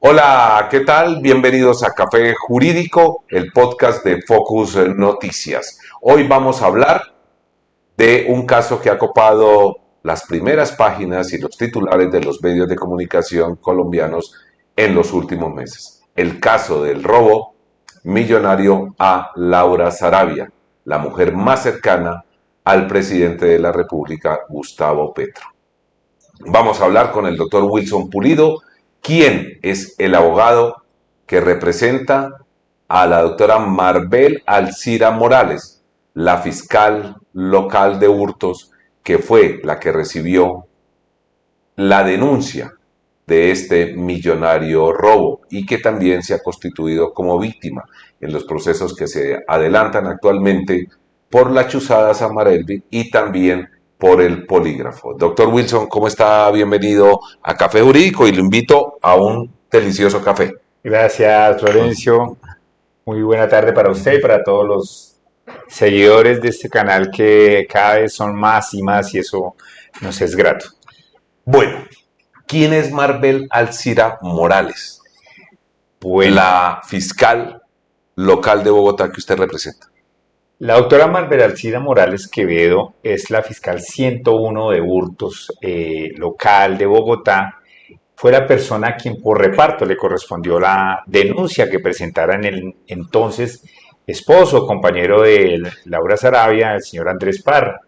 Hola, ¿qué tal? Bienvenidos a Café Jurídico, el podcast de Focus Noticias. Hoy vamos a hablar de un caso que ha copado las primeras páginas y los titulares de los medios de comunicación colombianos en los últimos meses. El caso del robo millonario a Laura Sarabia, la mujer más cercana al presidente de la República, Gustavo Petro. Vamos a hablar con el doctor Wilson Pulido, quien es el abogado que representa a la doctora Marbel Alcira Morales, la fiscal local de hurtos, que fue la que recibió la denuncia de este millonario robo y que también se ha constituido como víctima en los procesos que se adelantan actualmente por la chuzada Samarelvi y también por el polígrafo. Doctor Wilson, ¿cómo está? Bienvenido a Café Jurídico y lo invito a un delicioso café. Gracias, Florencio. Muy buena tarde para usted y para todos los seguidores de este canal que cada vez son más y más y eso nos es grato. Bueno, ¿quién es Marbel Alcira Morales? Bueno, La fiscal local de Bogotá que usted representa. la doctora Marbella Alcida Morales Quevedo es la fiscal 101 de hurtos local de Bogotá. Fue la persona a quien por reparto le correspondió la denuncia que presentara en el entonces esposo, compañero de Laura Sarabia, el señor Andrés Parra,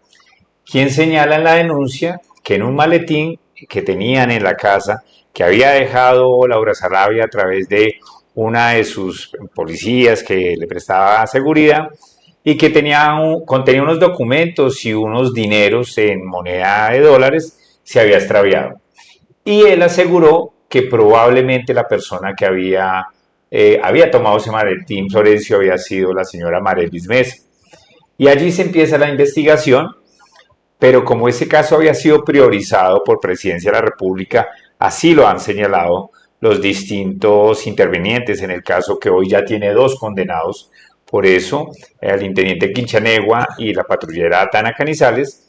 quien señala en la denuncia que en un maletín que tenían en la casa, que había dejado Laura Sarabia a través de una de sus policías que le prestaba seguridad, y que contenía unos documentos y unos dineros en moneda de dólares, se había extraviado. Y él aseguró que probablemente la persona que había tomado ese maletín, Florencio, había sido la señora Marelis Mesa. Y allí se empieza la investigación, pero como ese caso había sido priorizado por Presidencia de la República, así lo han señalado los distintos intervinientes en el caso, que hoy ya tiene 2 condenados. Por eso, el intendente Quinchanegua y la patrullera Tana Canizales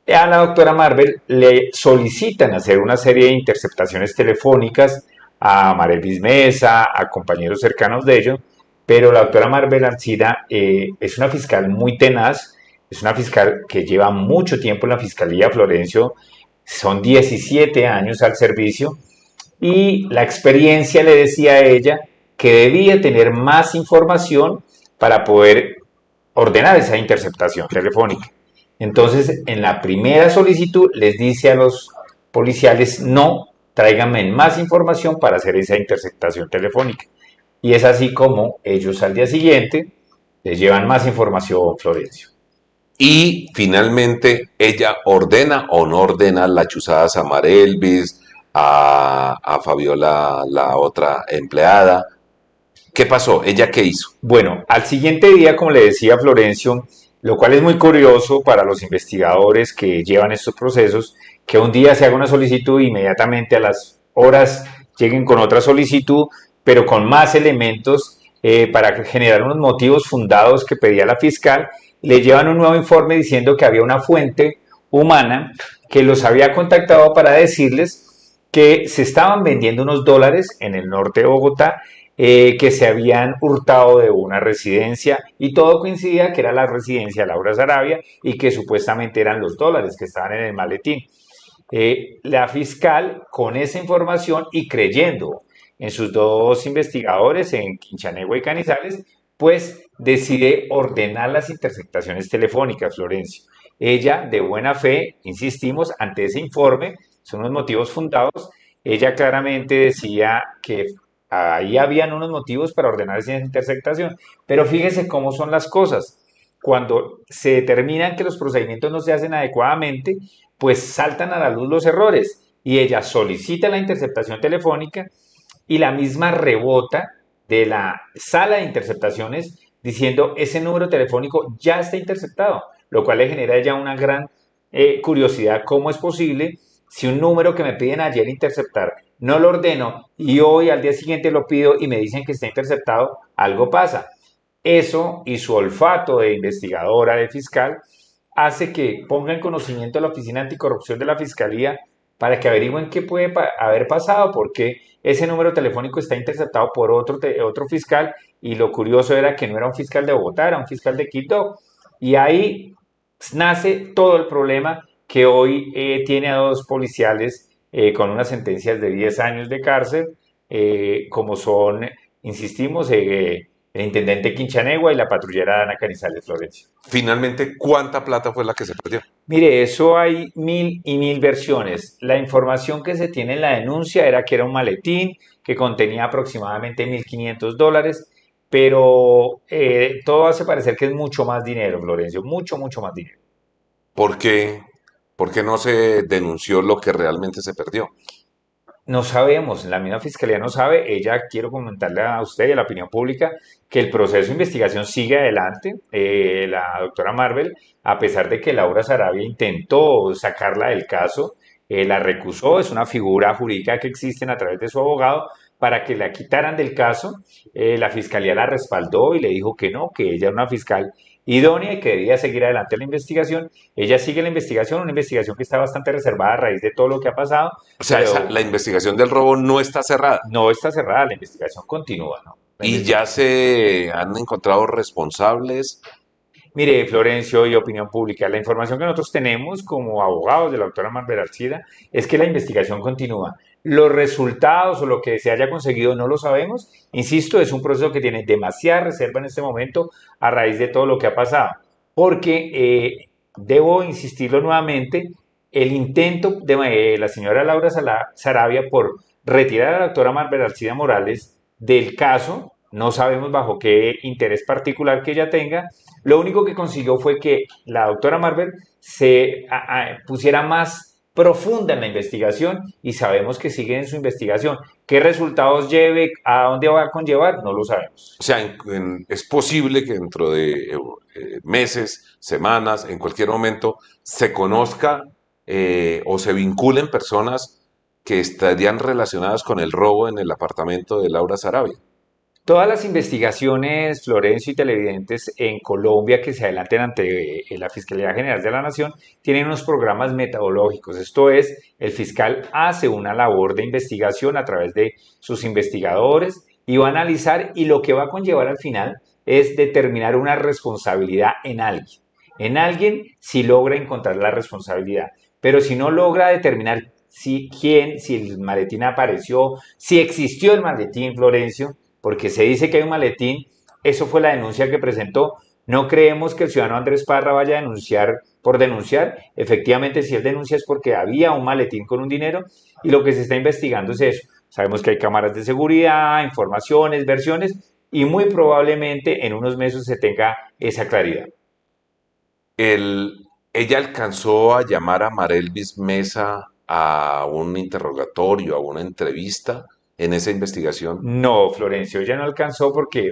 a la doctora Marbel le solicitan hacer una serie de interceptaciones telefónicas a Marelis Mesa, a compañeros cercanos de ellos, pero la doctora Marbel Alcira es una fiscal muy tenaz, es una fiscal que lleva mucho tiempo en la Fiscalía, Florencio, son 17 años al servicio, y la experiencia le decía a ella que debía tener más información para poder ordenar esa interceptación telefónica. Entonces, en la primera solicitud les dice a los policiales, no, tráiganme más información para hacer esa interceptación telefónica. Y es así como ellos al día siguiente les llevan más información, Florencio. Y finalmente ella ordena o no ordena la chuzada a Samar Elvis, a Fabiola, la otra empleada. ¿Qué pasó? ¿Ella qué hizo? Bueno, al siguiente día, como le decía Florencio, lo cual es muy curioso para los investigadores que llevan estos procesos, que un día se haga una solicitud e inmediatamente a las horas lleguen con otra solicitud, pero con más elementos para generar unos motivos fundados que pedía la fiscal, le llevan un nuevo informe diciendo que había una fuente humana que los había contactado para decirles que se estaban vendiendo unos dólares en el norte de Bogotá, que se habían hurtado de una residencia, y todo coincidía que era la residencia de Laura Sarabia y que supuestamente eran los dólares que estaban en el maletín. La fiscal, con esa información y creyendo en sus 2 investigadores, en Quinchanegua y Canizales, pues decide ordenar las interceptaciones telefónicas, Florencio. Ella, de buena fe, insistimos, ante ese informe, son unos motivos fundados, ella claramente decía que ahí habían unos motivos para ordenar esa interceptación. Pero fíjese cómo son las cosas. Cuando se determinan que los procedimientos no se hacen adecuadamente, pues saltan a la luz los errores. Y ella solicita la interceptación telefónica y la misma rebota de la sala de interceptaciones diciendo ese número telefónico ya está interceptado, lo cual le genera ya una gran curiosidad. ¿Cómo es posible si un número que me piden ayer interceptar no lo ordeno y hoy al día siguiente lo pido y me dicen que está interceptado? Algo pasa. Eso y su olfato de investigadora, de fiscal, hace que ponga en conocimiento a la Oficina Anticorrupción de la Fiscalía para que averigüen qué puede haber pasado, porque ese número telefónico está interceptado por otro fiscal, y lo curioso era que no era un fiscal de Bogotá, era un fiscal de Quito, y ahí nace todo el problema que hoy tiene a dos policiales con unas sentencias de 10 años de cárcel, como son, insistimos, el intendente Quinchanegua y la patrullera Dana Canizales Florencio. Finalmente, ¿cuánta plata fue la que se perdió? Mire, eso hay mil y mil versiones. La información que se tiene en la denuncia era que era un maletín que contenía aproximadamente $1.500, pero todo hace parecer que es mucho más dinero, Florencio, mucho, mucho más dinero. ¿Por qué, por qué no se denunció lo que realmente se perdió? No sabemos, la misma fiscalía no sabe. Ella, quiero comentarle a usted y a la opinión pública que el proceso de investigación sigue adelante. La doctora Marvel, a pesar de que Laura Sarabia intentó sacarla del caso, la recusó. Es una figura jurídica que existe a través de su abogado para que la quitaran del caso. La fiscalía la respaldó y le dijo que no, que ella era una fiscal idónea y que debía seguir adelante la investigación. Ella sigue la investigación, una investigación que está bastante reservada a raíz de todo lo que ha pasado, O sea, pero la investigación del robo no está cerrada no está cerrada, la investigación continúa, ¿no? y ya se han encontrado responsables. Mire, Florencio y opinión pública, la información que nosotros tenemos como abogados de la doctora Marvel Arcida es que la investigación continúa. Los resultados o lo que se haya conseguido no lo sabemos. Insisto, es un proceso que tiene demasiada reserva en este momento a raíz de todo lo que ha pasado. Porque, debo insistirlo nuevamente, el intento de la señora Laura Sarabia por retirar a la doctora Marvel Arcida Morales del caso, no sabemos bajo qué interés particular que ella tenga. Lo único que consiguió fue que la doctora Marvel se pusiera más profunda en la investigación, y sabemos que sigue en su investigación. ¿Qué resultados lleve, a dónde va a conllevar? No lo sabemos. O sea, es posible que dentro de meses, semanas, en cualquier momento, se conozca o se vinculen personas que estarían relacionadas con el robo en el apartamento de Laura Sarabia. Todas las investigaciones, Florencio y televidentes, en Colombia que se adelanten ante la Fiscalía General de la Nación tienen unos programas metodológicos. Esto es, el fiscal hace una labor de investigación a través de sus investigadores y va a analizar, y lo que va a conllevar al final es determinar una responsabilidad en alguien. En alguien si logra encontrar la responsabilidad, pero si no logra determinar si el maletín apareció, si existió el maletín, Florencio, porque se dice que hay un maletín, eso fue la denuncia que presentó. No creemos que el ciudadano Andrés Parra vaya a denunciar por denunciar. Efectivamente, si él denuncia es porque había un maletín con un dinero, y lo que se está investigando es eso. Sabemos que hay cámaras de seguridad, informaciones, versiones, y muy probablemente en unos meses se tenga esa claridad. Ella alcanzó a llamar a Marelvis Mesa a un interrogatorio, a una entrevista en esa investigación. No, Florencio, ella no alcanzó porque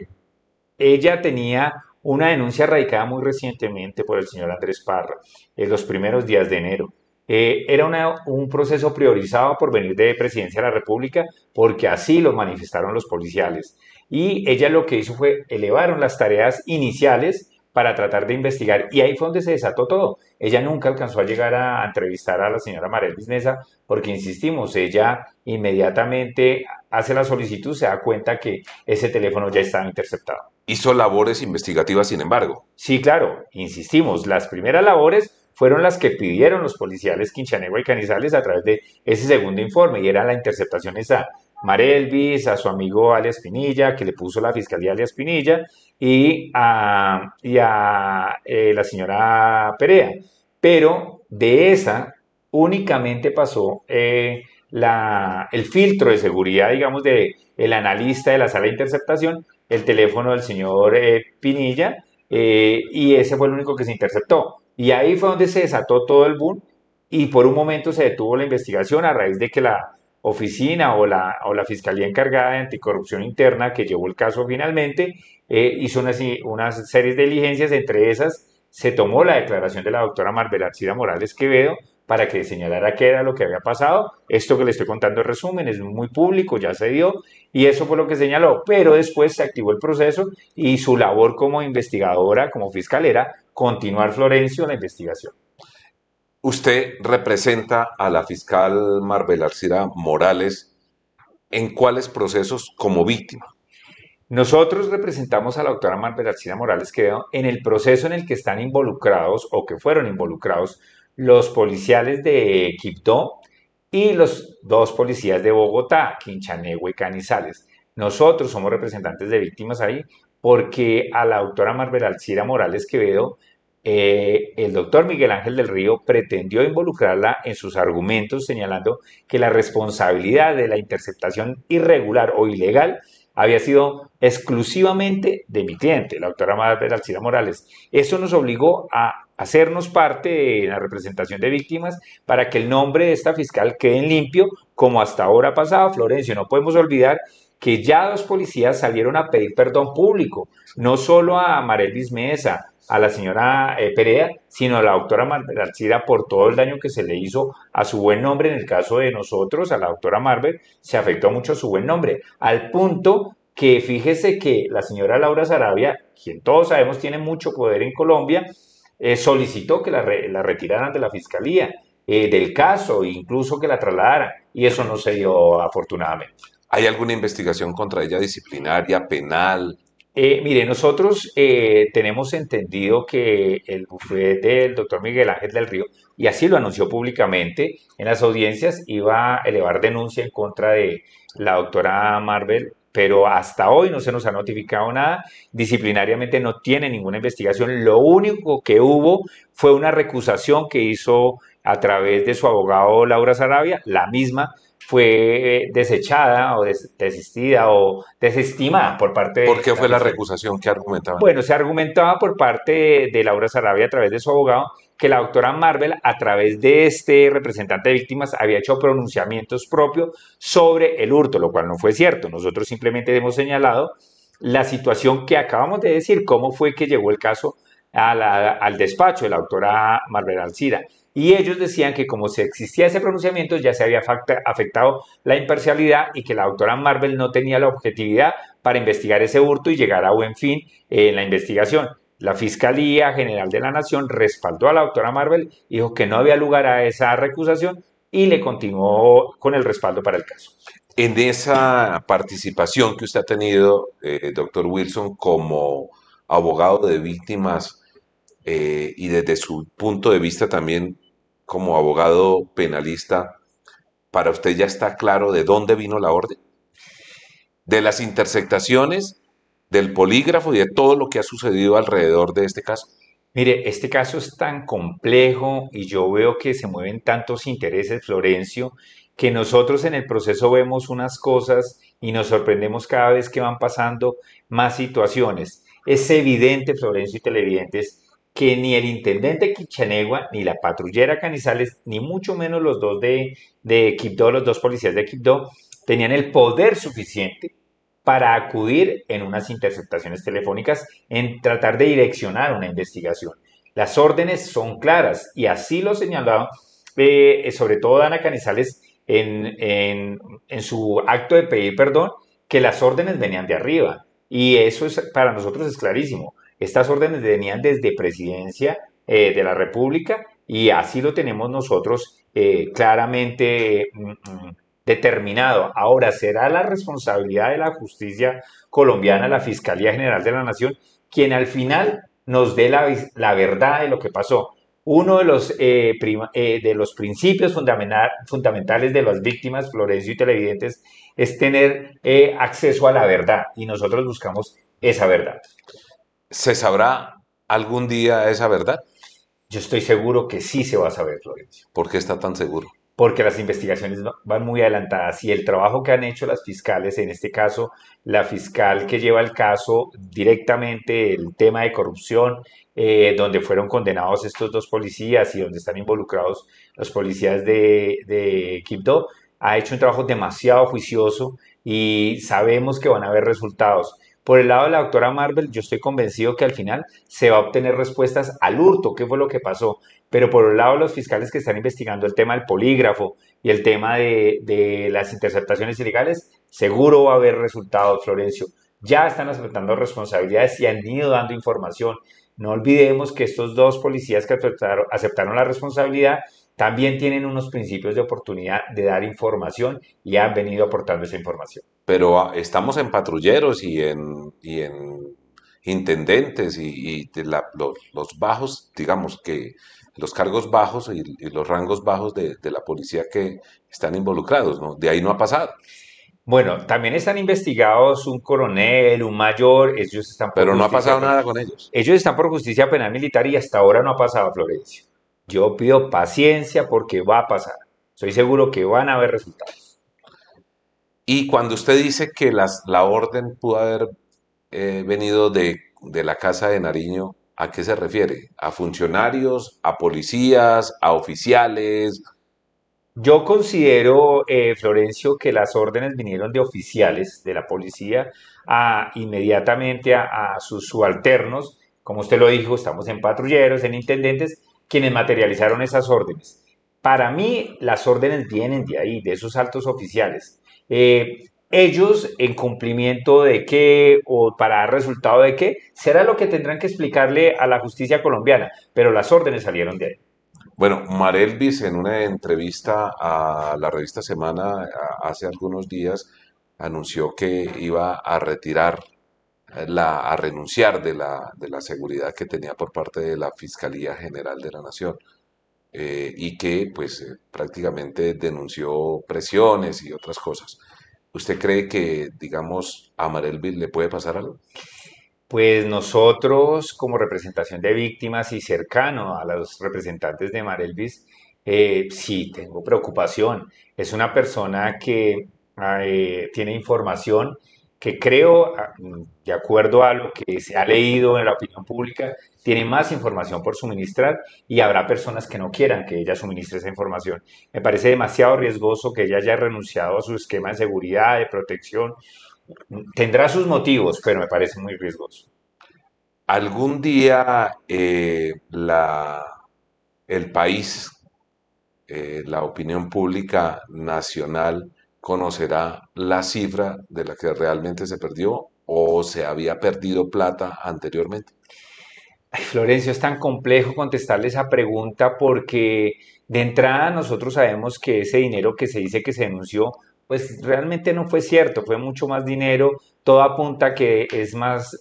ella tenía una denuncia radicada muy recientemente por el señor Andrés Parra en los primeros días de enero. Era un proceso priorizado por venir de Presidencia de la República, porque así lo manifestaron los policiales. Y ella lo que hizo fue elevaron las tareas iniciales para tratar de investigar, y ahí fue donde se desató todo. Ella nunca alcanzó a llegar a entrevistar a la señora Marelvis Mesa porque, insistimos, ella inmediatamente hace la solicitud, se da cuenta que ese teléfono ya estaba interceptado. Hizo labores investigativas, sin embargo. Sí, claro, insistimos, las primeras labores fueron las que pidieron los policiales Quinchanegua y Canizales a través de ese segundo informe, y era la interceptación a Marelvis, a su amigo alias Pinilla, que le puso la fiscalía alias Pinilla, y a la señora Perea. Pero de esa únicamente pasó el filtro de seguridad, digamos, de el analista de la sala de interceptación, el teléfono del señor Pinilla, y ese fue el único que se interceptó. Y ahí fue donde se desató todo el boom, y por un momento se detuvo la investigación a raíz de que la oficina o la fiscalía encargada de anticorrupción interna, que llevó el caso finalmente, hizo unas series de diligencias. Entre esas se tomó la declaración de la doctora Marvel Arcida Morales Quevedo para que señalara qué era lo que había pasado. Esto que le estoy contando en resumen es muy público, ya se dio, y eso fue lo que señaló. Pero después se activó el proceso, y su labor como investigadora, como fiscal, era continuar, Florencio, la investigación. Usted representa a la fiscal Marbel Arcila Morales en cuáles procesos como víctima. Nosotros representamos a la doctora Marta García Morales Quevedo en el proceso en el que están involucrados o que fueron involucrados los policiales de Quibdó y los dos policías de Bogotá, Quinchanego y Canizales. Nosotros somos representantes de víctimas ahí porque a la doctora Marvel Alcira Morales Quevedo, el doctor Miguel Ángel del Río pretendió involucrarla en sus argumentos señalando que la responsabilidad de la interceptación irregular o ilegal había sido exclusivamente de mi cliente, la doctora Marvel Alcira Morales. Eso nos obligó a hacernos parte de la representación de víctimas para que el nombre de esta fiscal quede en limpio, como hasta ahora ha pasado, Florencio. No podemos olvidar que ya dos policías salieron a pedir perdón público, no solo a Marelis Mesa, a la señora Perea, sino a la doctora Marvel Alcira por todo el daño que se le hizo a su buen nombre. En el caso de nosotros, a la doctora Marvel, se afectó mucho su buen nombre, al punto que fíjese que la señora Laura Sarabia, quien todos sabemos tiene mucho poder en Colombia, solicitó que la retiraran de la fiscalía, del caso, incluso que la trasladaran, y eso no se dio afortunadamente. ¿Hay alguna investigación contra ella disciplinaria, penal? Mire, nosotros tenemos entendido que el bufete del doctor Miguel Ángel del Río, y así lo anunció públicamente en las audiencias, iba a elevar denuncia en contra de la doctora Marvel, pero hasta hoy no se nos ha notificado nada. Disciplinariamente no tiene ninguna investigación. Lo único que hubo fue una recusación que hizo a través de su abogado Laura Sarabia, la misma fue desechada o desistida o desestimada por parte ¿Por de qué la fue la Fiscalía. recusación que argumentaban? Bueno, se argumentaba por parte de Laura Sarabia a través de su abogado que la doctora Marvel, a través de este representante de víctimas, había hecho pronunciamientos propios sobre el hurto, lo cual no fue cierto. Nosotros simplemente hemos señalado la situación que acabamos de decir, cómo fue que llegó el caso al despacho de la doctora Marvel Alcira. Y ellos decían que como se existía ese pronunciamiento ya se había afectado la imparcialidad y que la doctora Marvel no tenía la objetividad para investigar ese hurto y llegar a buen fin en la investigación. La Fiscalía General de la Nación respaldó a la doctora Marvel, dijo que no había lugar a esa recusación y le continuó con el respaldo para el caso. En esa participación que usted ha tenido, doctor Wilson, como abogado de víctimas y desde su punto de vista también como abogado penalista, ¿para usted ya está claro de dónde vino la orden? De las interceptaciones, del polígrafo y de todo lo que ha sucedido alrededor de este caso. Mire, este caso es tan complejo y yo veo que se mueven tantos intereses, Florencio, que nosotros en el proceso vemos unas cosas y nos sorprendemos cada vez que van pasando más situaciones. Es evidente, Florencio y televidentes, que ni el intendente Quichanegua, ni la patrullera Canizales, ni mucho menos los dos de Quibdó, los dos policías de Quibdó, tenían el poder suficiente para acudir en unas interceptaciones telefónicas en tratar de direccionar una investigación. Las órdenes son claras y así lo señalaba sobre todo Dana Canizales en su acto de pedir perdón, que las órdenes venían de arriba y eso es, para nosotros es clarísimo. Estas órdenes venían desde Presidencia de la República y así lo tenemos nosotros claramente determinado. Ahora, será la responsabilidad de la justicia colombiana, la Fiscalía General de la Nación, quien al final nos dé la verdad de lo que pasó. Uno de los principios fundamentales de las víctimas, Florencio y televidentes, es tener acceso a la verdad y nosotros buscamos esa verdad. ¿Se sabrá algún día esa verdad? Yo estoy seguro que sí se va a saber, Florencio. ¿Por qué está tan seguro? Porque las investigaciones van muy adelantadas y el trabajo que han hecho las fiscales, en este caso la fiscal que lleva el caso directamente, el tema de corrupción, donde fueron condenados estos dos policías y donde están involucrados los policías de Quibdó, ha hecho un trabajo demasiado juicioso y sabemos que van a haber resultados. Por el lado de la doctora Marvel, yo estoy convencido que al final se va a obtener respuestas al hurto, qué fue lo que pasó. Pero por el lado de los fiscales que están investigando el tema del polígrafo y el tema de las interceptaciones ilegales, seguro va a haber resultados, Florencio. Ya están aceptando responsabilidades y han ido dando información. No olvidemos que estos dos policías que aceptaron la responsabilidad también tienen unos principios de oportunidad de dar información y han venido aportando esa información. Pero estamos en patrulleros y en intendentes y los bajos, digamos que los cargos bajos y los rangos bajos de la policía que están involucrados, ¿no? De ahí no ha pasado, Bueno, también están investigados un coronel, un mayor, ellos están por pero no ha justicia pasado penal. nada con ellos. Ellos están por justicia penal militar y hasta ahora no ha pasado, Florencio. Yo pido paciencia porque va a pasar. Estoy seguro que van a haber resultados. Y cuando usted dice que la orden pudo haber venido de la Casa de Nariño, ¿a qué se refiere? ¿A funcionarios, a policías, a oficiales? Yo considero, Florencio, que las órdenes vinieron de oficiales de la policía inmediatamente a sus subalternos. Como usted lo dijo, estamos en patrulleros, en intendentes, quienes materializaron esas órdenes. Para mí, las órdenes vienen de ahí, de esos altos oficiales. Ellos, en cumplimiento de qué o para dar resultado de qué, será lo que tendrán que explicarle a la justicia colombiana, pero las órdenes salieron de ahí. Bueno, Marelvis en una entrevista a la revista Semana hace algunos días anunció que iba a retirar a renunciar de la seguridad que tenía por parte de la Fiscalía General de la Nación y que pues prácticamente denunció presiones y otras cosas. ¿Usted cree que, digamos, a Marelvis le puede pasar algo? Pues nosotros, como representación de víctimas y cercano a los representantes de Marelvis, sí tengo preocupación. Es una persona que tiene información que creo, de acuerdo a lo que se ha leído en la opinión pública, tiene más información por suministrar y habrá personas que no quieran que ella suministre esa información. Me parece demasiado riesgoso que ella haya renunciado a su esquema de seguridad, de protección. Tendrá sus motivos, pero me parece muy riesgoso. ¿Algún día el país, la opinión pública nacional, conocerá la cifra de la que realmente se perdió o se había perdido plata anteriormente? Ay, Florencio, es tan complejo contestarle esa pregunta porque de entrada nosotros sabemos que ese dinero que se dice que se denunció, pues realmente no fue cierto, fue mucho más dinero, todo apunta a que es más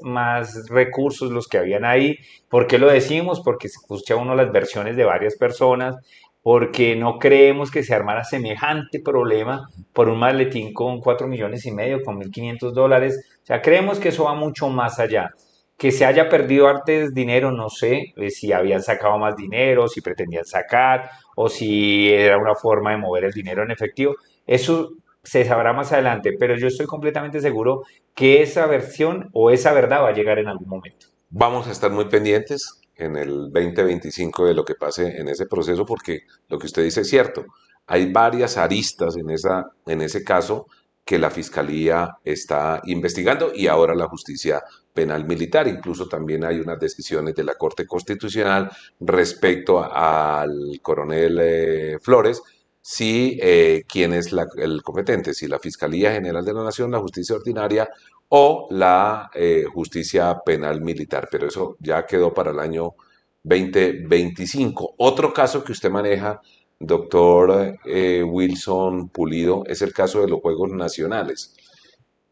recursos los que habían ahí. ¿Por qué lo decimos? Porque se escucha uno las versiones de varias personas, porque no creemos que se armara semejante problema por un maletín con 4,5 millones, con $1.500. O sea, creemos que eso va mucho más allá. Que se haya perdido antes dinero, no sé, si habían sacado más dinero, si pretendían sacar, o si era una forma de mover el dinero en efectivo. Eso se sabrá más adelante, pero yo estoy completamente seguro que esa versión o esa verdad va a llegar en algún momento. Vamos a estar muy pendientes en el 2025 de lo que pase en ese proceso porque lo que usted dice es cierto. Hay varias aristas en ese caso que la Fiscalía está investigando y ahora la Justicia Penal Militar. Incluso también hay unas decisiones de la Corte Constitucional respecto al coronel Flores, si quién es el competente, si la Fiscalía General de la Nación, la Justicia Ordinaria o la justicia penal militar, pero eso ya quedó para el año 2025. Otro caso que usted maneja, doctor Wilson Pulido, es el caso de los Juegos Nacionales.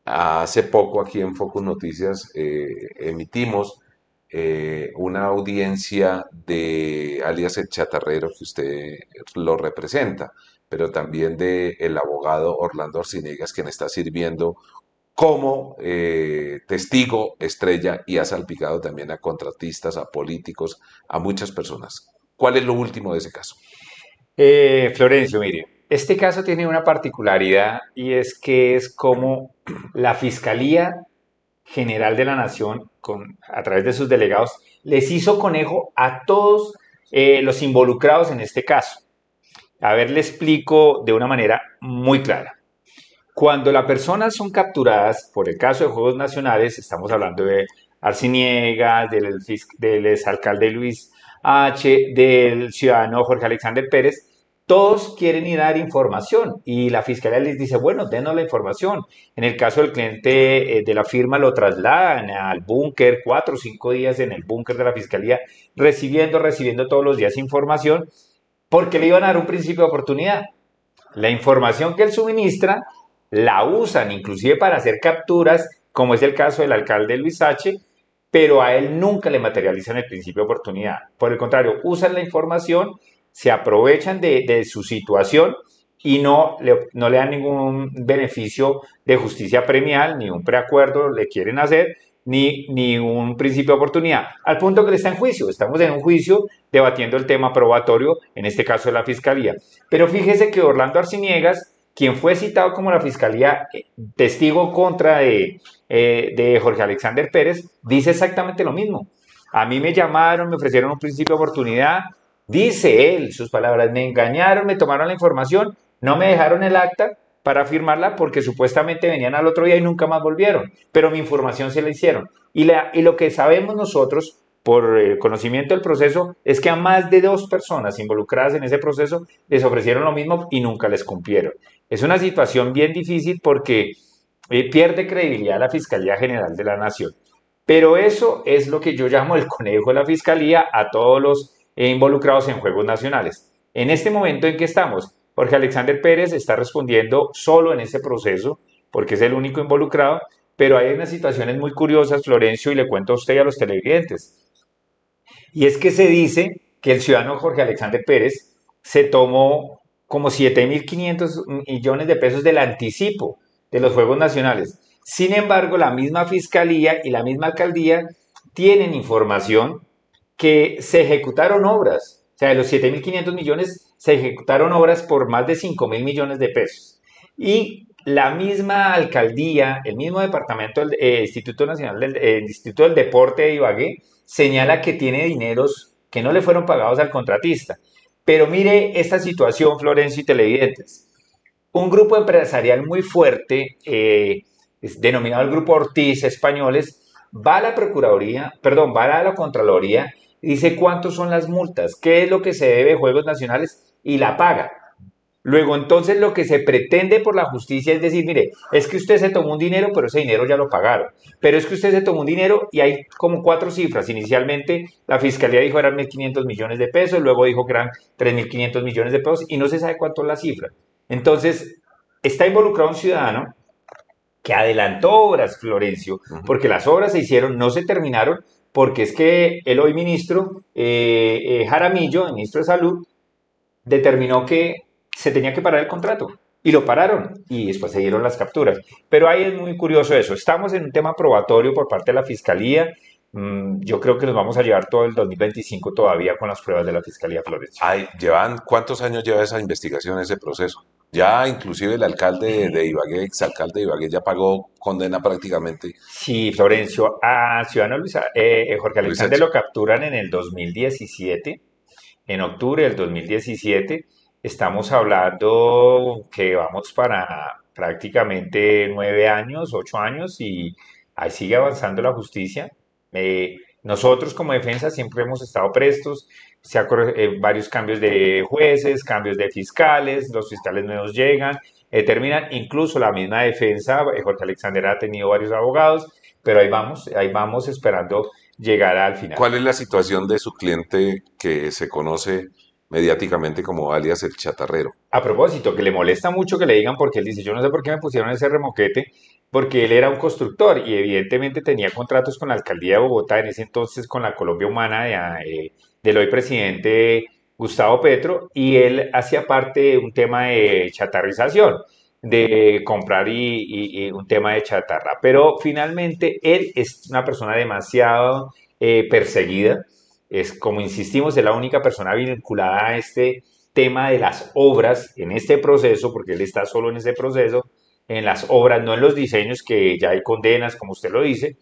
Hace poco aquí en Focus Noticias emitimos una audiencia de alias El Chatarrero, que usted lo representa, pero también de el abogado Orlando Arciniegas, quien está sirviendo como testigo estrella y ha salpicado también a contratistas, a políticos, a muchas personas. ¿Cuál es lo último de ese caso? Florencio, mire, este caso tiene una particularidad y es que es como la Fiscalía General de la Nación, a través de sus delegados, les hizo conejo a todos los involucrados en este caso. A ver, le explico de una manera muy clara. Cuando las personas son capturadas, por el caso de Juegos Nacionales, estamos hablando de Arciniegas, del exalcalde Luis H., del ciudadano Jorge Alexander Pérez, todos quieren ir a dar información y la fiscalía les dice, bueno, denos la información. En el caso del cliente de la firma lo trasladan al búnker, 4 o 5 días en el búnker de la fiscalía, recibiendo todos los días información, porque le iban a dar un principio de oportunidad. La información que él suministra la usan inclusive para hacer capturas, como es el caso del alcalde Luis H., pero a él nunca le materializan el principio de oportunidad. Por el contrario, usan la información, se aprovechan de su situación y no le dan ningún beneficio de justicia premial, ni un preacuerdo le quieren hacer, ni un principio de oportunidad, al punto que él está en juicio. Estamos en un juicio debatiendo el tema probatorio, en este caso de la Fiscalía. Pero fíjese que Orlando Arciniegas, quien fue citado como la Fiscalía testigo contra de Jorge Alexander Pérez, dice exactamente lo mismo. A mí me llamaron, me ofrecieron un principio de oportunidad, dice él, sus palabras, me engañaron, me tomaron la información, no me dejaron el acta para firmarla porque supuestamente venían al otro día y nunca más volvieron, pero mi información se la hicieron. Y lo que sabemos nosotros por el conocimiento del proceso es que a más de 2 personas involucradas en ese proceso les ofrecieron lo mismo y nunca les cumplieron. Es una situación bien difícil porque pierde credibilidad la Fiscalía General de la Nación. Pero eso es lo que yo llamo el conejo de la Fiscalía a todos los involucrados en juegos nacionales. En este momento en que estamos, Jorge Alexander Pérez está respondiendo solo en ese proceso, porque es el único involucrado, pero hay unas situaciones muy curiosas, Florencio, y le cuento a usted y a los televidentes. Y es que se dice que el ciudadano Jorge Alexander Pérez se tomó como 7.500 millones de pesos del anticipo de los Juegos Nacionales. Sin embargo, la misma fiscalía y la misma alcaldía tienen información que se ejecutaron obras. O sea, de los 7.500 millones se ejecutaron obras por más de 5.000 millones de pesos. Y la misma alcaldía, el mismo departamento del Instituto Nacional Instituto del Deporte de Ibagué, señala que tiene dineros que no le fueron pagados al contratista. Pero mire esta situación, Florencio y televidentes. Un grupo empresarial muy fuerte, denominado el Grupo Ortiz Españoles, va a la Procuraduría, perdón, va a la Contraloría y dice cuántos son las multas, qué es lo que se debe de Juegos Nacionales y la paga. Luego, entonces, lo que se pretende por la justicia es decir, mire, es que usted se tomó un dinero, pero ese dinero ya lo pagaron. Pero es que usted se tomó un dinero y hay como 4 cifras. Inicialmente, la fiscalía dijo eran 1.500 millones de pesos, luego dijo que eran 3.500 millones de pesos y no se sabe cuánto es la cifra. Entonces, está involucrado un ciudadano que adelantó obras, Florencio, porque las obras se hicieron, no se terminaron, porque es que el hoy ministro Jaramillo, el ministro de Salud, determinó que se tenía que parar el contrato y lo pararon y después se dieron las capturas. Pero ahí es muy curioso eso. Estamos en un tema probatorio por parte de la Fiscalía. Yo creo que nos vamos a llevar todo el 2025 todavía con las pruebas de la Fiscalía Florencio. Ay, ¿cuántos años lleva esa investigación, ese proceso? Ya inclusive el alcalde de Ibagué, exalcalde de Ibagué, ya pagó condena prácticamente. Sí, Florencio, a ciudadano Jorge Alexander lo capturan en el 2017, en octubre del 2017. Estamos hablando que vamos para prácticamente 9 años, 8 años y ahí sigue avanzando la justicia. Nosotros como defensa siempre hemos estado prestos, varios cambios de jueces, cambios de fiscales, los fiscales nuevos llegan, terminan, incluso la misma defensa, Jorge Alexander ha tenido varios abogados, pero ahí vamos esperando llegar al final. ¿Cuál es la situación de su cliente que se conoce mediáticamente como alias el chatarrero? A propósito, que le molesta mucho que le digan porque él dice, yo no sé por qué me pusieron ese remoquete, porque él era un constructor y evidentemente tenía contratos con la alcaldía de Bogotá, en ese entonces con la Colombia Humana del hoy presidente Gustavo Petro, y él hacía parte de un tema de chatarrización, de comprar y un tema de chatarra. Pero finalmente él es una persona demasiado perseguida, es como insistimos, es la única persona vinculada a este tema de las obras en este proceso, porque él está solo en ese proceso, en las obras, no en los diseños, que ya hay condenas, como usted lo dice.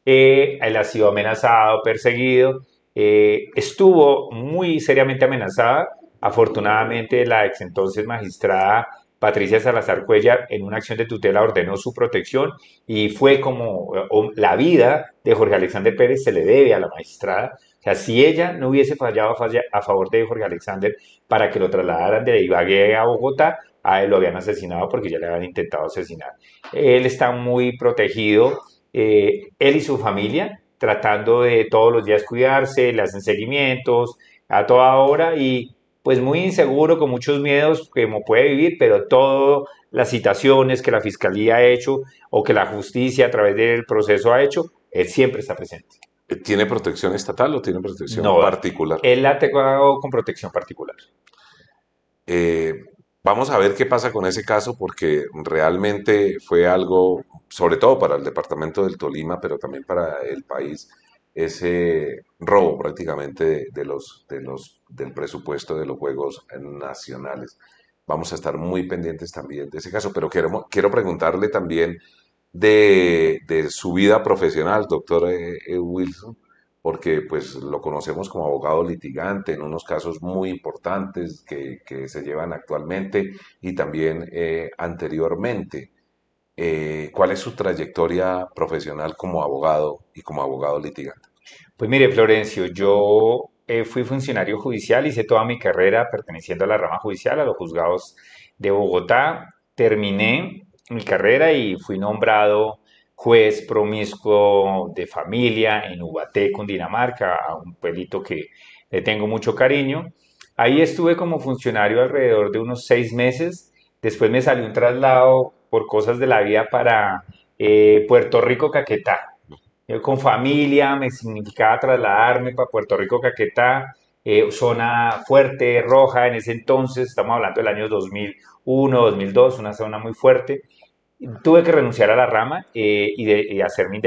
Él ha sido amenazado, perseguido, estuvo muy seriamente amenazada. Afortunadamente, la ex entonces magistrada Patricia Salazar Cuellar, en una acción de tutela ordenó su protección y fue como la vida de Jorge Alexander Pérez se le debe a la magistrada. O sea, si ella no hubiese fallado a favor de Jorge Alexander para que lo trasladaran de Ibagué a Bogotá, a él lo habían asesinado porque ya le habían intentado asesinar. Él está muy protegido, él y su familia, tratando de todos los días cuidarse, le hacen seguimientos a toda hora y pues muy inseguro, con muchos miedos, como puede vivir, pero todas las citaciones que la fiscalía ha hecho o que la justicia a través del proceso ha hecho, él siempre está presente. ¿Tiene protección estatal o tiene protección No, particular? él la tengo con protección particular. Eh, Vamos a ver qué pasa con ese caso porque realmente fue algo, sobre todo para el departamento del Tolima, pero también para el país, ese robo prácticamente del presupuesto de los Juegos Nacionales. Vamos a estar muy pendientes también de ese caso, pero quiero preguntarle también de su vida profesional, doctor Wilson, porque pues lo conocemos como abogado litigante en unos casos muy importantes que se llevan actualmente y también anteriormente. ¿Cuál es su trayectoria profesional como abogado y como abogado litigante? Pues mire, Florencio, yo fui funcionario judicial, hice toda mi carrera perteneciendo a la rama judicial, a los juzgados de Bogotá. Terminé mi carrera y fui nombrado juez promiscuo de familia en Ubaté, Cundinamarca, a un pueblito que le tengo mucho cariño. Ahí estuve como funcionario alrededor de unos 6 meses. Después me salió un traslado por cosas de la vida para Puerto Rico, Caquetá. Yo con familia me significaba trasladarme para Puerto Rico, Caquetá, zona fuerte, roja en ese entonces, estamos hablando del año 2001, 2002, una zona muy fuerte. Tuve que renunciar a la rama y hacerme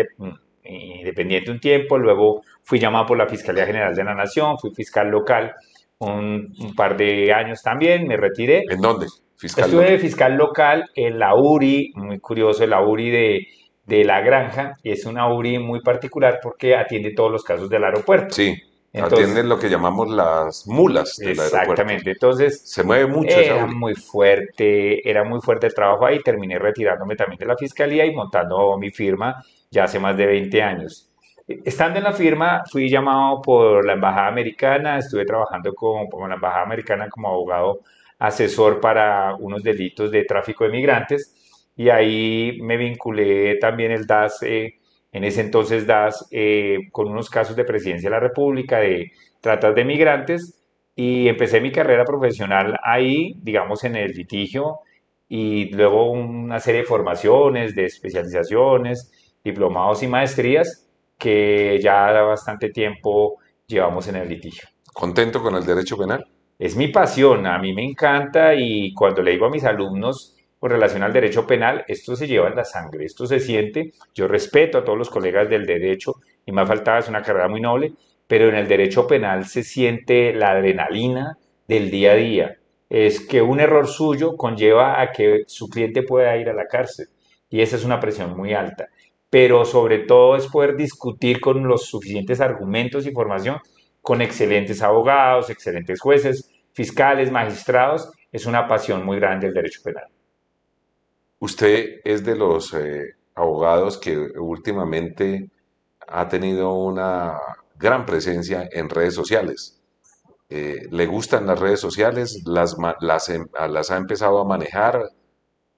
independiente un tiempo, luego fui llamado por la Fiscalía General de la Nación, fui fiscal local un par de años también, me retiré. ¿En dónde? Fiscal Estuve de local. fiscal local en la URI, muy curioso, la URI de La Granja, y es una URI muy particular porque atiende todos los casos del aeropuerto. Sí, Entonces, atienden lo que llamamos las mulas del aeropuerto. exactamente, entonces Se mueve mucho esa URI. era muy fuerte el trabajo ahí, terminé retirándome también de la fiscalía y montando mi firma ya hace más de 20 años. Estando en la firma, fui llamado por la Embajada Americana, estuve trabajando con la Embajada Americana como abogado asesor para unos delitos de tráfico de migrantes y ahí me vinculé también el DAS, en ese entonces DAS, con unos casos de presidencia de la República, de tratas de migrantes y empecé mi carrera profesional ahí, digamos, en el litigio y luego una serie de formaciones, de especializaciones, diplomados y maestrías que ya bastante tiempo llevamos en el litigio. ¿Contento con el derecho penal? Es mi pasión, a mí me encanta y cuando le digo a mis alumnos con relación al derecho penal, esto se lleva en la sangre, esto se siente, yo respeto a todos los colegas del derecho y me ha faltado, es una carrera muy noble, pero en el derecho penal se siente la adrenalina del día a día. Es que un error suyo conlleva a que su cliente pueda ir a la cárcel y esa es una presión muy alta. Pero sobre todo es poder discutir con los suficientes argumentos y información con excelentes abogados, excelentes jueces, fiscales, magistrados. Es una pasión muy grande el derecho penal. Usted es de los abogados que últimamente ha tenido una gran presencia en redes sociales. ¿Le gustan las redes sociales? ¿Las ha empezado a manejar?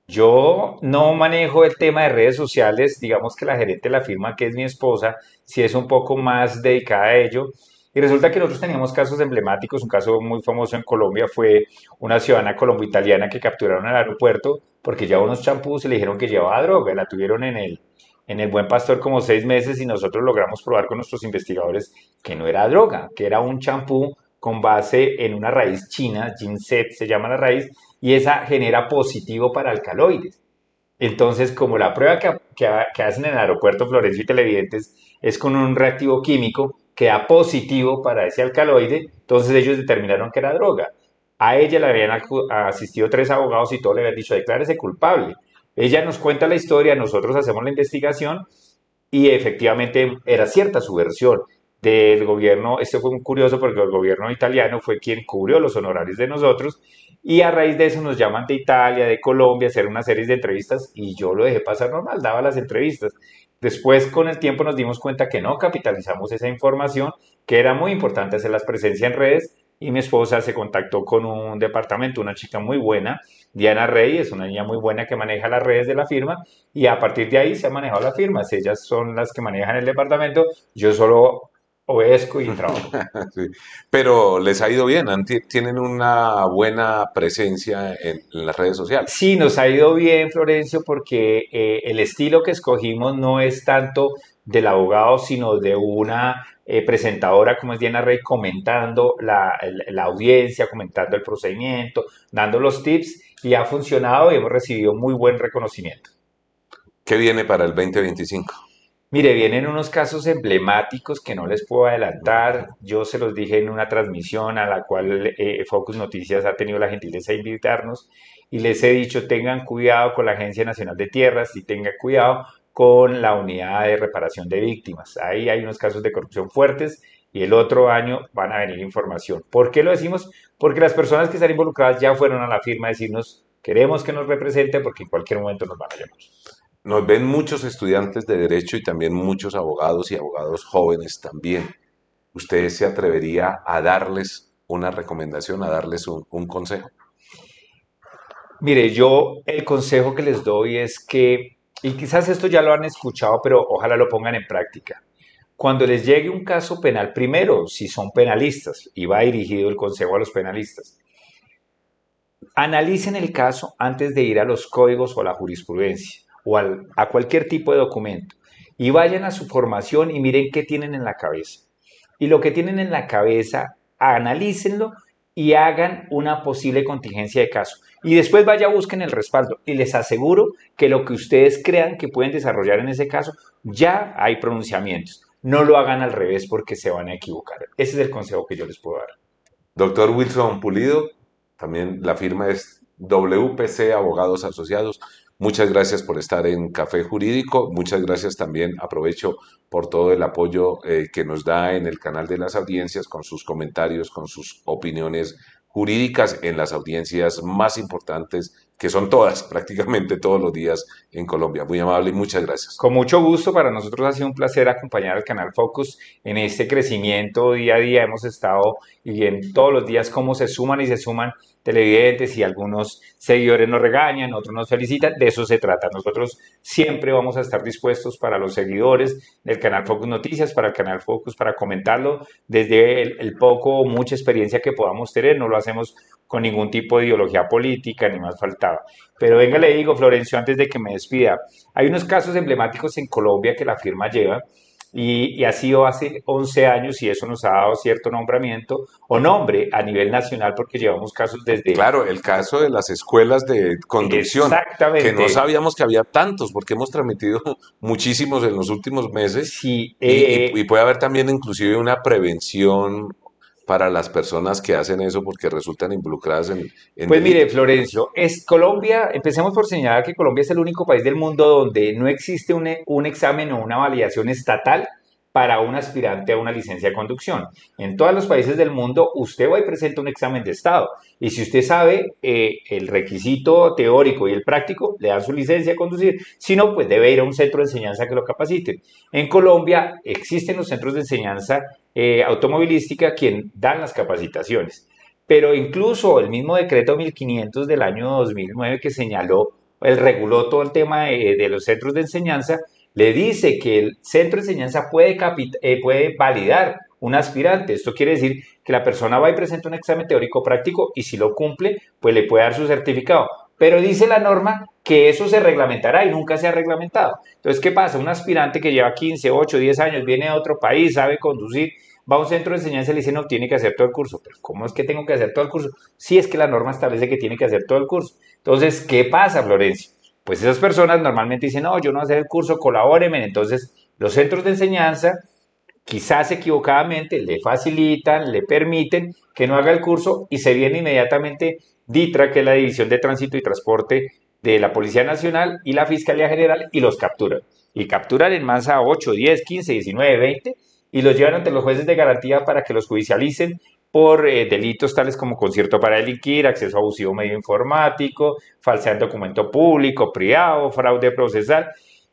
Yo no manejo el tema de redes sociales, digamos que la gerente de la firma, que es mi esposa, sí es un poco más dedicada a ello. Y resulta que nosotros teníamos casos emblemáticos, un caso muy famoso en Colombia fue una ciudadana colombo-italiana que capturaron en el aeropuerto porque llevaba unos champús y le dijeron que llevaba droga, la tuvieron en el Buen Pastor como 6 meses y nosotros logramos probar con nuestros investigadores que no era droga, que era un champú con base en una raíz china, ginseng se llama la raíz, y esa genera positivo para alcaloides. Entonces, como la prueba que hacen en el aeropuerto Florencio y Televidentes es con un reactivo químico que da positivo para ese alcaloide, entonces ellos determinaron que era droga. A ella le habían asistido 3 abogados y todos le habían dicho, declárese culpable. Ella nos cuenta la historia, nosotros hacemos la investigación y efectivamente era cierta su versión. del gobierno. Esto fue muy curioso porque el gobierno italiano fue quien cubrió los honorarios de nosotros y a raíz de eso nos llaman de Italia, de Colombia, a hacer una serie de entrevistas y yo lo dejé pasar normal, daba las entrevistas. Después, con el tiempo, nos dimos cuenta que no capitalizamos esa información, que era muy importante hacer las presencias en redes y mi esposa se contactó con un departamento, una chica muy buena, Diana Rey, es una niña muy buena que maneja las redes de la firma y a partir de ahí se ha manejado las firmas. Ellas son las que manejan el departamento, yo solo obedezco y trabajo. Sí. Pero les ha ido bien, tienen una buena presencia en las redes sociales. Sí, nos ha ido bien, Florencio, porque el estilo que escogimos no es tanto del abogado, sino de una presentadora como es Diana Rey, comentando la audiencia, comentando el procedimiento, dando los tips, y ha funcionado y hemos recibido muy buen reconocimiento. ¿Qué viene para el 2025? Mire, vienen unos casos emblemáticos que no les puedo adelantar. Yo se los dije en una transmisión a la cual Focus Noticias ha tenido la gentileza de invitarnos y les he dicho tengan cuidado con la Agencia Nacional de Tierras y tengan cuidado con la Unidad de Reparación de Víctimas. Ahí hay unos casos de corrupción fuertes y el otro año van a venir información. ¿Por qué lo decimos? Porque las personas que están involucradas ya fueron a la firma a decirnos queremos que nos represente porque en cualquier momento nos van a llamar. Nos ven muchos estudiantes de derecho y también muchos abogados y abogados jóvenes también. ¿Usted se atrevería a darles una recomendación, a darles un consejo? Mire, yo el consejo que les doy es que, y quizás esto ya lo han escuchado, pero ojalá lo pongan en práctica. Cuando les llegue un caso penal, primero, si son penalistas, y va dirigido el consejo a los penalistas, analicen el caso antes de ir a los códigos o a la jurisprudencia o a cualquier tipo de documento y vayan a su formación y miren qué tienen en la cabeza. Y lo que tienen en la cabeza, analícenlo y hagan una posible contingencia de caso. Y después vaya, busquen el respaldo. Y les aseguro que lo que ustedes crean que pueden desarrollar en ese caso, ya hay pronunciamientos. No lo hagan al revés porque se van a equivocar. Ese es el consejo que yo les puedo dar. Doctor Wilson Pulido, también la firma es WPC Abogados Asociados. Muchas gracias por estar en Café Jurídico. Muchas gracias también, aprovecho por todo el apoyo que nos da en el canal de las audiencias, con sus comentarios, con sus opiniones jurídicas en las audiencias más importantes, que son todas, prácticamente todos los días en Colombia. Muy amable y muchas gracias. Con mucho gusto, para nosotros ha sido un placer acompañar al canal Focus en este crecimiento día a día. Hemos estado y viendo todos los días cómo se suman y se suman televidentes y algunos seguidores nos regañan, otros nos felicitan. De eso se trata. Nosotros siempre vamos a estar dispuestos para los seguidores del canal Focus Noticias, para el canal Focus, para comentarlo desde el poco o mucha experiencia que podamos tener. No lo hacemos con ningún tipo de ideología política, ni más faltaba. Pero venga, le digo, Florencio, antes de que me despida, hay unos casos emblemáticos en Colombia que la firma lleva y ha sido hace 11 años y eso nos ha dado cierto nombramiento o nombre a nivel nacional porque llevamos casos desde... Claro, el caso de las escuelas de conducción, que no Exactamente. sabíamos que había tantos, porque hemos transmitido muchísimos en los últimos meses Sí, y puede haber también inclusive una prevención para las personas que hacen eso porque resultan involucradas en pues mire, delitos. Florencio, es Colombia, empecemos por señalar que Colombia es el único país del mundo donde no existe un examen o una validación estatal para un aspirante a una licencia de conducción. En todos los países del mundo, usted va y presenta un examen de estado. Y si usted sabe el requisito teórico y el práctico, le dan su licencia de conducir. Si no, pues debe ir a un centro de enseñanza que lo capacite. En Colombia existen los centros de enseñanza automovilística quien dan las capacitaciones. Pero incluso el mismo decreto 1500 del año 2009 que señaló, reguló todo el tema de los centros de enseñanza, le dice que el centro de enseñanza puede validar un aspirante. Esto quiere decir que la persona va y presenta un examen teórico práctico y si lo cumple, pues le puede dar su certificado. Pero dice la norma que eso se reglamentará y nunca se ha reglamentado. Entonces, ¿qué pasa? Un aspirante que lleva 15, 8, 10 años, viene de otro país, sabe conducir, va a un centro de enseñanza y le dice, no, tiene que hacer todo el curso. Pero ¿cómo es que tengo que hacer todo el curso? Si es que la norma establece que tiene que hacer todo el curso. Entonces, ¿qué pasa, Florencio? Pues esas personas normalmente dicen, no, yo no voy a hacer el curso, colabórenme. Entonces, los centros de enseñanza, quizás equivocadamente, le facilitan, le permiten que no haga el curso y se viene inmediatamente DITRA, que es la División de Tránsito y Transporte de la Policía Nacional y la Fiscalía General, y los capturan. Y capturan en masa 8, 10, 15, 19, 20 y los llevan ante los jueces de garantía para que los judicialicen por delitos tales como concierto para delinquir, acceso abusivo a medio informático, falsedad en documento público, privado, fraude procesal.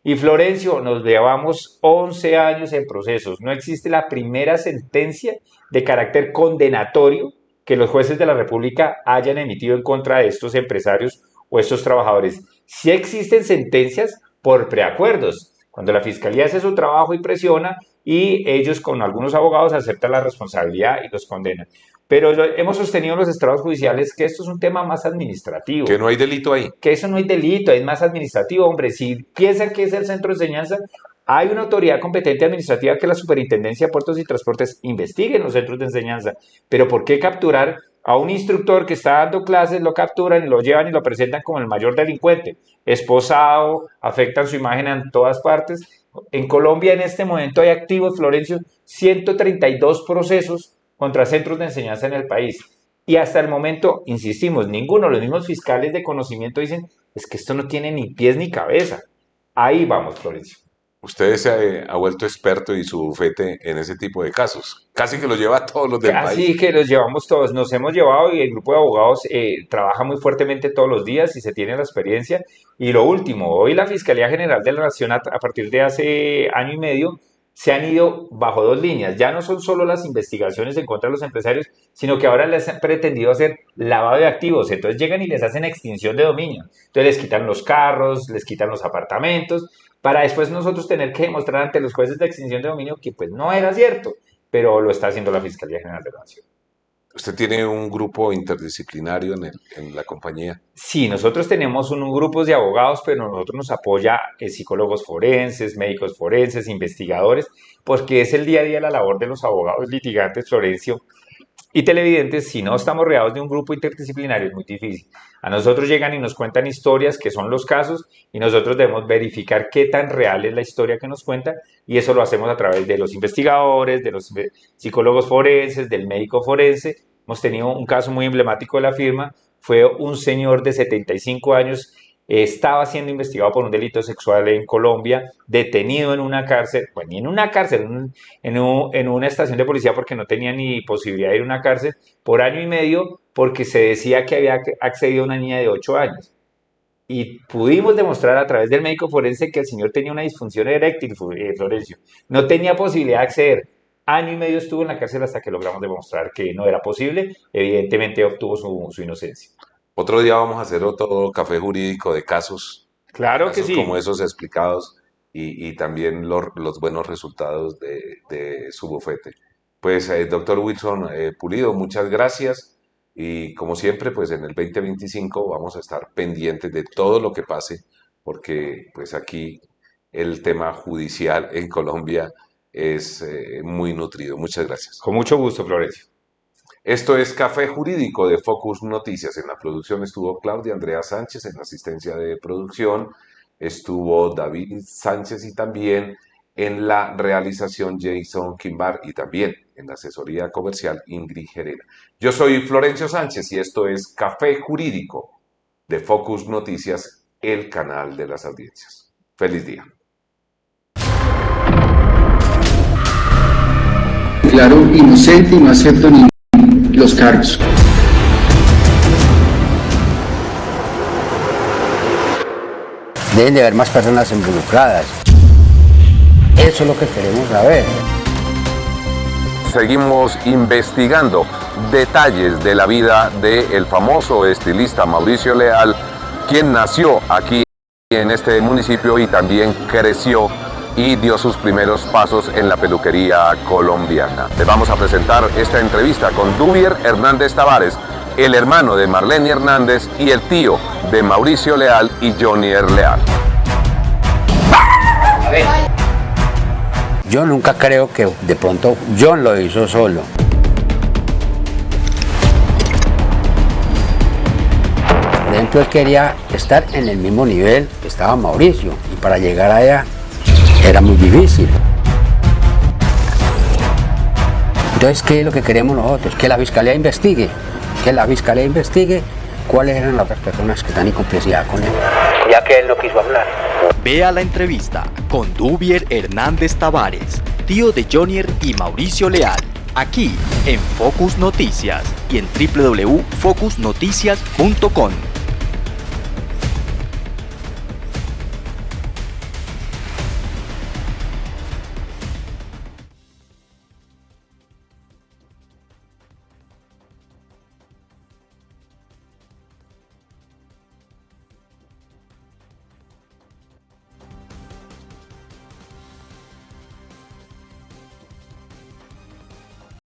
Y Florencio, nos llevamos 11 años en procesos. No existe la primera sentencia de carácter condenatorio que los jueces de la República hayan emitido en contra de estos empresarios o estos trabajadores. Sí existen sentencias por preacuerdos, cuando la Fiscalía hace su trabajo y presiona, y ellos con algunos abogados aceptan la responsabilidad y los condenan. Pero hemos sostenido en los estrados judiciales que esto es un tema más administrativo. Que no hay delito ahí. Que eso no hay delito, es más administrativo, hombre. Si piensan que es el centro de enseñanza, hay una autoridad competente administrativa que es la Superintendencia de Puertos y Transportes. Investigue en los centros de enseñanza. Pero ¿por qué capturar a un instructor que está dando clases, lo capturan y lo llevan y lo presentan como el mayor delincuente? Esposado, afectan su imagen en todas partes. En Colombia en este momento hay activos, Florencio, 132 procesos contra centros de enseñanza en el país. Y hasta el momento, insistimos, ninguno, los mismos fiscales de conocimiento dicen, es que esto no tiene ni pies ni cabeza. Ahí vamos, Florencio. Usted se ha vuelto experto y su bufete en ese tipo de casos. Casi que lo lleva a todos los del país. Casi que los llevamos todos, nos hemos llevado y el grupo de abogados trabaja muy fuertemente todos los días y se tiene la experiencia. Y lo último, hoy la Fiscalía General de la Nación a partir de hace año y medio se han ido bajo dos líneas. Ya no son solo las investigaciones en contra de los empresarios, sino que ahora les han pretendido hacer lavado de activos. Entonces llegan y les hacen extinción de dominio. Entonces les quitan los carros, les quitan los apartamentos, para después nosotros tener que demostrar ante los jueces de extinción de dominio que pues no era cierto, pero lo está haciendo la Fiscalía General de la Nación. ¿Usted tiene un grupo interdisciplinario en la compañía? Sí, nosotros tenemos un grupo de abogados, pero nosotros nos apoya psicólogos forenses, médicos forenses, investigadores, porque es el día a día la labor de los abogados litigantes, Florencio, y televidentes. Si no estamos rodeados de un grupo interdisciplinario es muy difícil. A nosotros llegan y nos cuentan historias que son los casos y nosotros debemos verificar qué tan real es la historia que nos cuentan, y eso lo hacemos a través de los investigadores, de los psicólogos forenses, del médico forense. Hemos tenido un caso muy emblemático de la firma, fue un señor de 75 años, estaba siendo investigado por un delito sexual en Colombia, detenido en una cárcel, pues ni en una cárcel, en una estación de policía, porque no tenía ni posibilidad de ir a una cárcel, por año y medio, porque se decía que había accedido a una niña de 8 años. Y pudimos demostrar a través del médico forense que el señor tenía una disfunción eréctil, Florencio. No tenía posibilidad de acceder. Año y medio estuvo en la cárcel hasta que logramos demostrar que no era posible. Evidentemente obtuvo su inocencia. Otro día vamos a hacer otro café jurídico de casos. Claro casos que sí. como esos explicados y también los buenos resultados de su bufete. Pues, doctor Wilson Pulido, muchas gracias. Y como siempre, pues en el 2025 vamos a estar pendientes de todo lo que pase, porque pues aquí el tema judicial en Colombia es muy nutrido. Muchas gracias. Con mucho gusto, Florencio. Esto es Café Jurídico de Focus Noticias. En la producción estuvo Claudia Andrea Sánchez, en la asistencia de producción estuvo David Sánchez y también en la realización Jason Quimbar y también en la asesoría comercial Ingrid Gerena. Yo soy Florencio Sánchez y esto es Café Jurídico de Focus Noticias, el canal de las audiencias. Feliz día. Declaro inocente y no acepto ni los cargos. Deben de haber más personas involucradas. Eso es lo que queremos saber. Seguimos investigando detalles de la vida del famoso estilista Mauricio Leal, quien nació aquí en este municipio y también creció y dio sus primeros pasos en la peluquería colombiana. Les vamos a presentar esta entrevista con Dubier Hernández Tavares, el hermano de Marlene Hernández y el tío de Mauricio Leal y Jonier Leal. A ver. Yo nunca creo que de pronto John lo hizo solo. Por ejemplo, él quería estar en el mismo nivel que estaba Mauricio y para llegar allá era muy difícil. Entonces, ¿qué es lo que queremos nosotros? Que la Fiscalía investigue. Cuáles eran las personas que están en complicidad con él. Ya que él no quiso hablar. Vea la entrevista con Dubier Hernández Tavares Tío de Jonier y Mauricio Leal, aquí en Focus Noticias y en www.focusnoticias.com.